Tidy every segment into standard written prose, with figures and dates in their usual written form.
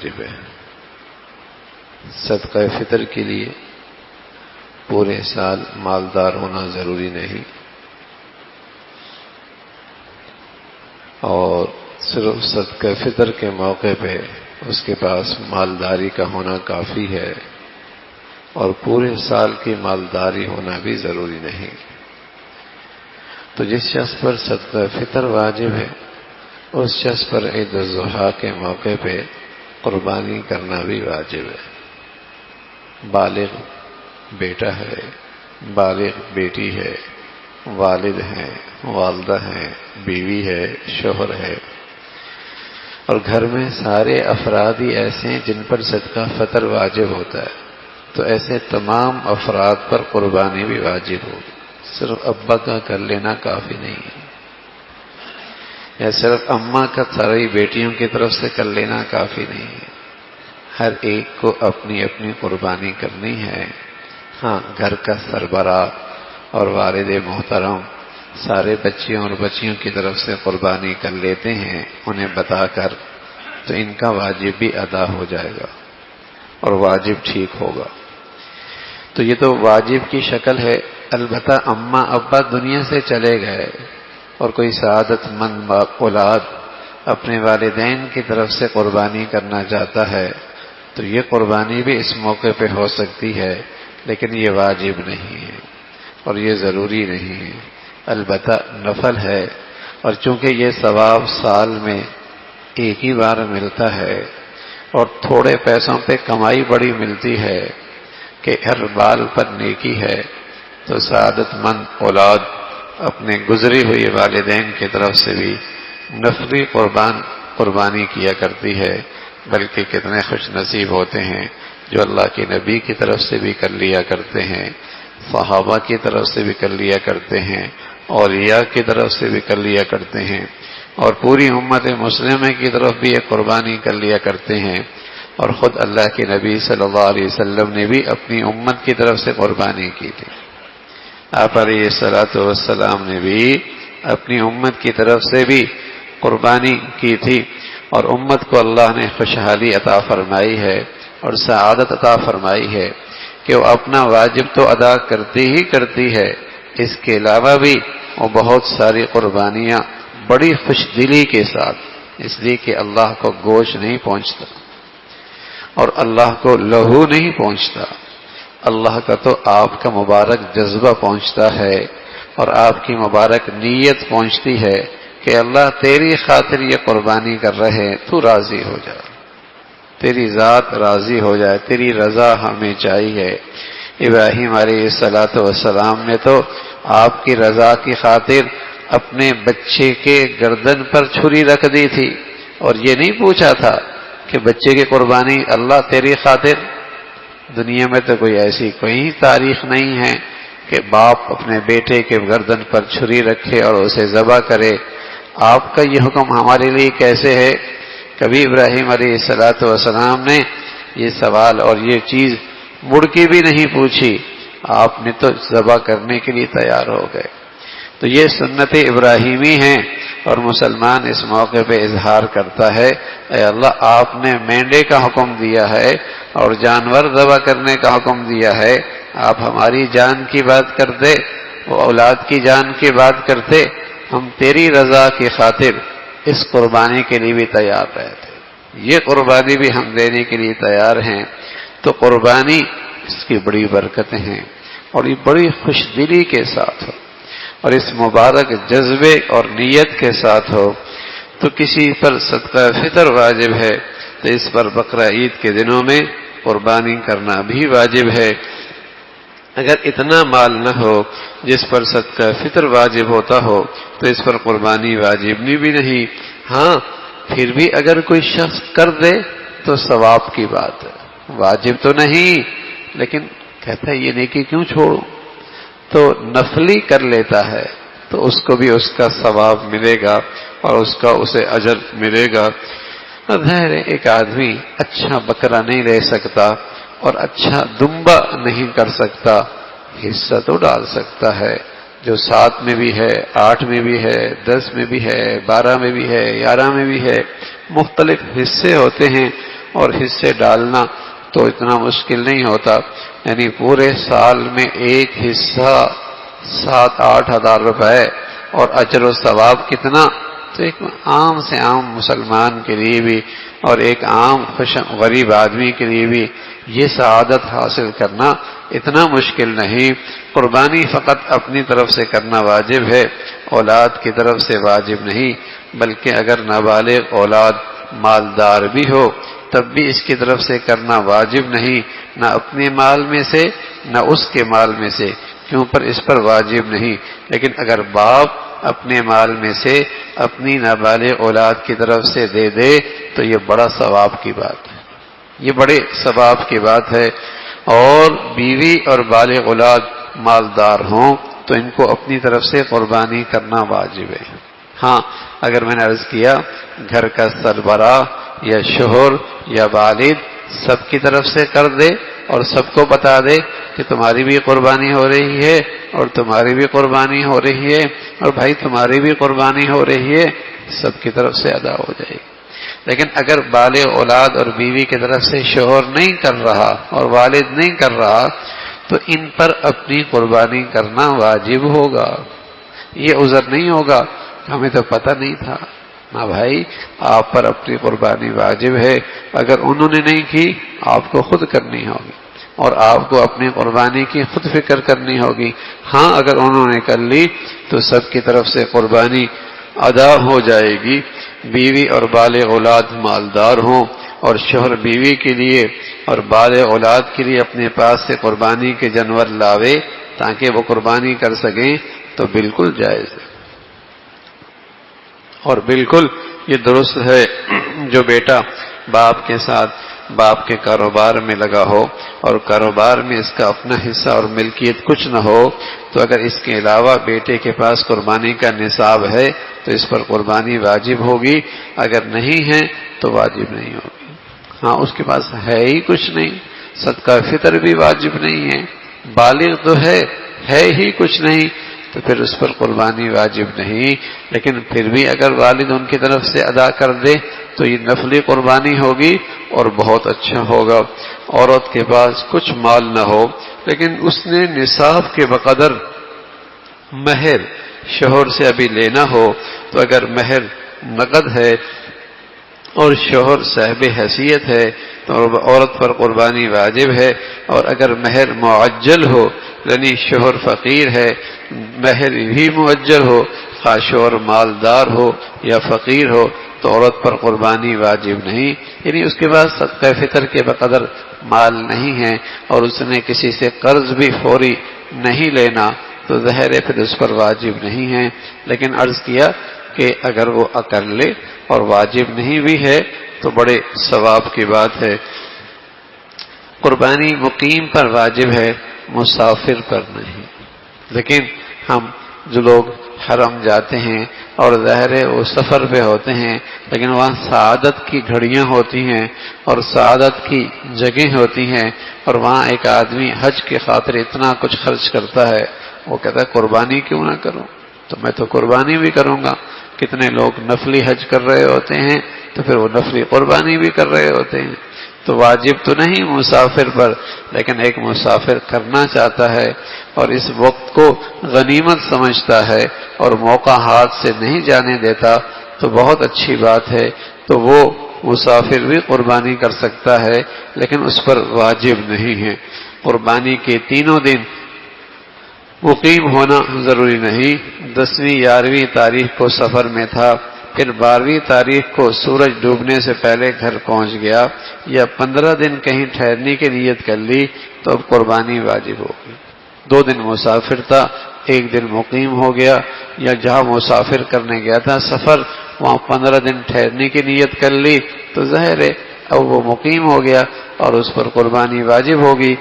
واجب ہے۔ صدقہ فطر کے لیے پورے سال مالدار ہونا ضروری نہیں، اور صرف صدقہ فطر کے موقع پہ اس کے پاس مالداری کا ہونا کافی ہے، اور پورے سال کی مالداری ہونا بھی ضروری نہیں۔ تو جس شخص پر صدقہ فطر واجب ہے اس شخص پر عید الاضحیٰ کے موقع پہ قربانی کرنا بھی واجب ہے۔ بالغ بیٹا ہے، بالغ بیٹی ہے، والد ہیں، والدہ ہیں، بیوی ہے، شوہر ہے، اور گھر میں سارے افراد ہی ایسے ہیں جن پر صدقہ فطر واجب ہوتا ہے، تو ایسے تمام افراد پر قربانی بھی واجب ہوگی۔ صرف ابا کا کر لینا کافی نہیں ہے، یا صرف اماں کا ساری بیٹیوں کی طرف سے کر لینا کافی نہیں ہے۔ ہر ایک کو اپنی اپنی قربانی کرنی ہے۔ ہاں، گھر کا سربراہ اور والد محترم سارے بچیوں اور بچیوں کی طرف سے قربانی کر لیتے ہیں انہیں بتا کر، تو ان کا واجب بھی ادا ہو جائے گا اور واجب ٹھیک ہوگا۔ تو یہ تو واجب کی شکل ہے۔ البتہ اماں ابا دنیا سے چلے گئے اور کوئی سعادت مند اولاد اپنے والدین کی طرف سے قربانی کرنا چاہتا ہے تو یہ قربانی بھی اس موقع پہ ہو سکتی ہے، لیکن یہ واجب نہیں ہے اور یہ ضروری نہیں ہے، البتہ نفل ہے۔ اور چونکہ یہ ثواب سال میں ایک ہی بار ملتا ہے اور تھوڑے پیسوں پہ کمائی بڑی ملتی ہے کہ ہر بال پر نیکی ہے، تو سعادت مند اولاد اپنے گزری ہوئی والدین کی طرف سے بھی نفلی قربانی کیا کرتی ہے، بلکہ کتنے خوش نصیب ہوتے ہیں جو اللہ کے نبی کی طرف سے بھی کر لیا کرتے ہیں، صحابہ کی طرف سے بھی کر لیا کرتے ہیں، اولیاء کی طرف سے بھی کر لیا کرتے ہیں، اور پوری امت مسلمہ کی طرف بھی یہ قربانی کر لیا کرتے ہیں۔ اور خود اللہ کے نبی صلی اللہ علیہ وسلم نے بھی اپنی امت کی طرف سے قربانی کی تھی۔ آپ علیہ الصلوۃ والسلام نے بھی اپنی امت کی طرف سے بھی قربانی کی تھی، اور امت کو اللہ نے خوشحالی عطا فرمائی ہے اور سعادت عطا فرمائی ہے کہ وہ اپنا واجب تو ادا کرتی ہی کرتی ہے، اس کے علاوہ بھی وہ بہت ساری قربانیاں بڑی خوش دلی کے ساتھ، اس لیے کہ اللہ کو گوشت نہیں پہنچتا اور اللہ کو لہو نہیں پہنچتا، اللہ کا تو آپ کا مبارک جذبہ پہنچتا ہے اور آپ کی مبارک نیت پہنچتی ہے کہ اللہ تیری خاطر یہ قربانی کر رہے، تو راضی ہو جا، تیری ذات راضی ہو جائے، تیری رضا ہمیں چاہیے۔ ابراہیم علیہ السلام نے تو آپ کی رضا کی خاطر اپنے بچے کے گردن پر چھری رکھ دی تھی اور یہ نہیں پوچھا تھا کہ بچے کی قربانی اللہ تیری خاطر۔ دنیا میں تو کوئی ایسی کوئی تاریخ نہیں ہے کہ باپ اپنے بیٹے کے گردن پر چھری رکھے اور اسے ذبح کرے۔ آپ کا یہ حکم ہمارے لیے کیسے ہے؟ کبھی ابراہیم علیہ السلام نے یہ سوال اور یہ چیز مڑ کے بھی نہیں پوچھی، آپ نے تو ذبح کرنے کے لیے تیار ہو گئے۔ تو یہ سنت ابراہیمی ہیں، اور مسلمان اس موقع پہ اظہار کرتا ہے، اے اللہ آپ نے مینڈے کا حکم دیا ہے اور جانور ذبح کرنے کا حکم دیا ہے، آپ ہماری جان کی بات کرتے، وہ اولاد کی جان کی بات کرتے، ہم تیری رضا کی خاطر اس قربانی کے لیے بھی تیار رہتے، یہ قربانی بھی ہم دینے کے لیے تیار ہیں۔ تو قربانی اس کی بڑی برکتیں ہیں اور یہ بڑی خوش دلی کے ساتھ ہو اور اس مبارک جذبے اور نیت کے ساتھ ہو۔ تو کسی پر صدقہ فطر واجب ہے تو اس پر بقرہ عید کے دنوں میں قربانی کرنا بھی واجب ہے۔ اگر اتنا مال نہ ہو جس پر صدقہ فطر واجب ہوتا ہو تو اس پر قربانی واجب بھی نہیں۔ ہاں، پھر بھی اگر کوئی شخص کر دے تو ثواب کی بات ہے، واجب تو نہیں، لیکن کہتا ہے یہ نیکی کیوں چھوڑوں، تو نفلی کر لیتا ہے تو اس کو بھی اس کا ثواب ملے گا اور اس کا اسے اجر ملے گا۔ ظاہر ہے ایک آدمی اچھا بکرا نہیں لے سکتا اور اچھا دمبا نہیں کر سکتا، حصہ تو ڈال سکتا ہے، جو 7 میں بھی ہے، 8 میں بھی ہے، 10 میں بھی ہے، 12 میں بھی ہے، 11 میں بھی ہے، مختلف حصے ہوتے ہیں، اور حصے ڈالنا تو اتنا مشکل نہیں ہوتا، یعنی پورے سال میں ایک حصہ 7-8 ہزار روپے اور اجر و ثواب کتنا، تو ایک عام سے عام مسلمان کے لیے بھی اور ایک عام غریب آدمی کے لیے بھی یہ سعادت حاصل کرنا اتنا مشکل نہیں۔ قربانی فقط اپنی طرف سے کرنا واجب ہے، اولاد کی طرف سے واجب نہیں، بلکہ اگر نابالغ اولاد مالدار بھی ہو تب بھی اس کی طرف سے کرنا واجب نہیں، نہ اپنے مال میں سے نہ اس کے مال میں سے، کیوں پر اس پر واجب نہیں۔ لیکن اگر باپ اپنے مال میں سے اپنی نابالغ اولاد کی طرف سے دے دے تو یہ بڑا ثواب کی بات ہے، یہ بڑے ثواب کی بات ہے۔ اور بیوی اور بالغ اولاد مالدار ہوں تو ان کو اپنی طرف سے قربانی کرنا واجب ہے۔ ہاں اگر میں نے عرض کیا گھر کا سربراہ یا شوہر یا والد سب کی طرف سے کر دے اور سب کو بتا دے کہ تمہاری بھی قربانی ہو رہی ہے اور تمہاری بھی قربانی ہو رہی ہے اور بھائی تمہاری بھی قربانی ہو رہی ہے، سب کی طرف سے ادا ہو جائے گی۔ لیکن اگر بالغ اولاد اور بیوی کی طرف سے شوہر نہیں کر رہا اور والد نہیں کر رہا تو ان پر اپنی قربانی کرنا واجب ہوگا، یہ عذر نہیں ہوگا ہمیں تو پتہ نہیں تھا۔ ہاں بھائی آپ پر اپنی قربانی واجب ہے، اگر انہوں نے نہیں کی آپ کو خود کرنی ہوگی اور آپ کو اپنی قربانی کی خود فکر کرنی ہوگی۔ ہاں اگر انہوں نے کر لی تو سب کی طرف سے قربانی ادا ہو جائے گی۔ بیوی اور بالغ اولاد مالدار ہوں اور شوہر بیوی کے لیے اور بالغ اولاد کے لیے اپنے پاس سے قربانی کے جانور لاوے تاکہ وہ قربانی کر سکیں تو بالکل جائز ہے اور بالکل یہ درست ہے۔ جو بیٹا باپ کے ساتھ باپ کے کاروبار میں لگا ہو اور کاروبار میں اس کا اپنا حصہ اور ملکیت کچھ نہ ہو تو اگر اس کے علاوہ بیٹے کے پاس قربانی کا نصاب ہے تو اس پر قربانی واجب ہوگی، اگر نہیں ہے تو واجب نہیں ہوگی۔ ہاں اس کے پاس ہے ہی کچھ نہیں، صدقہ فطر بھی واجب نہیں ہے، بالغ تو ہے ہی کچھ نہیں، تو پھر اس پر قربانی واجب نہیں۔ لیکن پھر بھی اگر والد ان کی طرف سے ادا کر دے تو یہ نفلی قربانی ہوگی اور بہت اچھا ہوگا۔ عورت کے پاس کچھ مال نہ ہو لیکن اس نے نصاب کے بقدر مہر شوہر سے ابھی لینا ہو تو اگر مہر نقد ہے اور شوہر صاحب حیثیت ہے تو عورت پر قربانی واجب ہے، اور اگر مہر معجل ہو یعنی شوہر فقیر ہے مہر بھی معجل ہو، خواہ شوہر مالدار ہو یا فقیر ہو تو عورت پر قربانی واجب نہیں، یعنی اس کے پاس صدقہ فطر کے بقدر مال نہیں ہے اور اس نے کسی سے قرض بھی فوری نہیں لینا تو ظاہر ہے پھر اس پر واجب نہیں ہے۔ لیکن عرض کیا کہ اگر وہ کر لے اور واجب نہیں بھی ہے تو بڑے ثواب کی بات ہے۔ قربانی مقیم پر واجب ہے، مسافر پر نہیں۔ لیکن ہم جو لوگ حرم جاتے ہیں اور ظاہر ہے وہ سفر پہ ہوتے ہیں لیکن وہاں سعادت کی گھڑیاں ہوتی ہیں اور سعادت کی جگہیں ہوتی ہیں اور وہاں ایک آدمی حج کے خاطر اتنا کچھ خرچ کرتا ہے، وہ کہتا ہے قربانی کیوں نہ کروں، تو میں تو قربانی بھی کروں گا۔ کتنے لوگ نفلی حج کر رہے ہوتے ہیں تو پھر وہ نفلی قربانی بھی کر رہے ہوتے ہیں، تو واجب تو نہیں مسافر پر، لیکن ایک مسافر کرنا چاہتا ہے اور اس وقت کو غنیمت سمجھتا ہے اور موقع ہاتھ سے نہیں جانے دیتا تو بہت اچھی بات ہے، تو وہ مسافر بھی قربانی کر سکتا ہے لیکن اس پر واجب نہیں ہے۔ قربانی کے تینوں دن مقیم ہونا ضروری نہیں۔ 10ویں 11ویں تاریخ کو سفر میں تھا، پھر 12ویں تاریخ کو سورج ڈوبنے سے پہلے گھر پہنچ گیا یا 15 دن کہیں ٹھہرنے کی نیت کر لی تو اب قربانی واجب ہوگی۔ 2 دن مسافر تھا، 1 دن مقیم ہو گیا، یا جہاں مسافر کرنے گیا تھا سفر وہاں 15 دن ٹھہرنے کی نیت کر لی تو ظاہر ہے اب وہ مقیم ہو گیا اور اس پر قربانی واجب ہوگی۔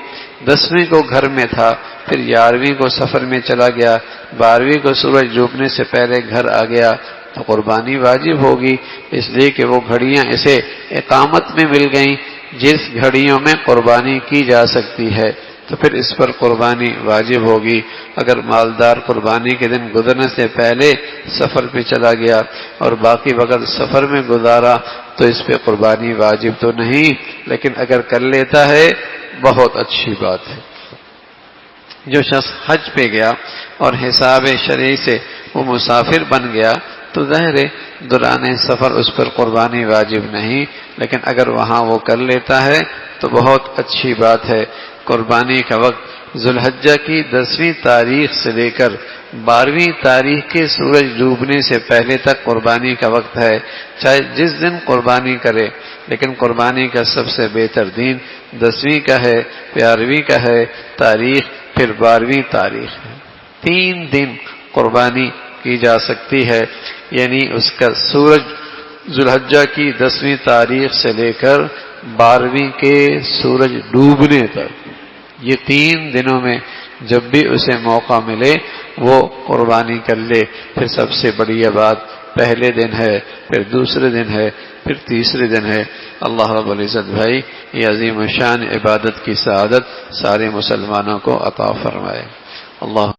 10ویں کو گھر میں تھا، پھر 11ویں کو سفر میں چلا گیا، 12ویں کو سورج ڈوبنے سے پہلے گھر آ گیا تو قربانی واجب ہوگی، اس لیے کہ وہ گھڑیاں اسے اقامت میں مل گئیں جس گھڑیوں میں قربانی کی جا سکتی ہے تو پھر اس پر قربانی واجب ہوگی۔ اگر مالدار قربانی کے دن گزرنے سے پہلے سفر پہ چلا گیا اور باقی وقت سفر میں گزارا تو اس پہ قربانی واجب تو نہیں، لیکن اگر کر لیتا ہے بہت اچھی بات ہے۔ جو شخص حج پہ گیا اور حساب شرعی سے وہ مسافر بن گیا تو ظاہر ہے دوران سفر اس پر قربانی واجب نہیں، لیکن اگر وہاں وہ کر لیتا ہے تو بہت اچھی بات ہے۔ قربانی کا وقت ذوالحجہ کی 10ویں تاریخ سے لے کر 12ویں تاریخ کے سورج ڈوبنے سے پہلے تک قربانی کا وقت ہے، چاہے جس دن قربانی کرے، لیکن قربانی کا سب سے بہتر دن 10ویں کا ہے، 11ویں کا ہے تاریخ، پھر 12ویں تاریخ ہے۔ 3 دن قربانی کی جا سکتی ہے، یعنی اس کا سورج ذوالحجہ کی 10ویں تاریخ سے لے کر 12ویں کے سورج ڈوبنے تک، یہ 3 دنوں میں جب بھی اسے موقع ملے وہ قربانی کر لے۔ پھر سب سے بڑی بات پہلے دن ہے، پھر دوسرے دن ہے، پھر تیسرے دن ہے۔ اللہ رب العزت بھائی یہ عظیم الشان عبادت کی سعادت سارے مسلمانوں کو عطا فرمائے۔ اللہ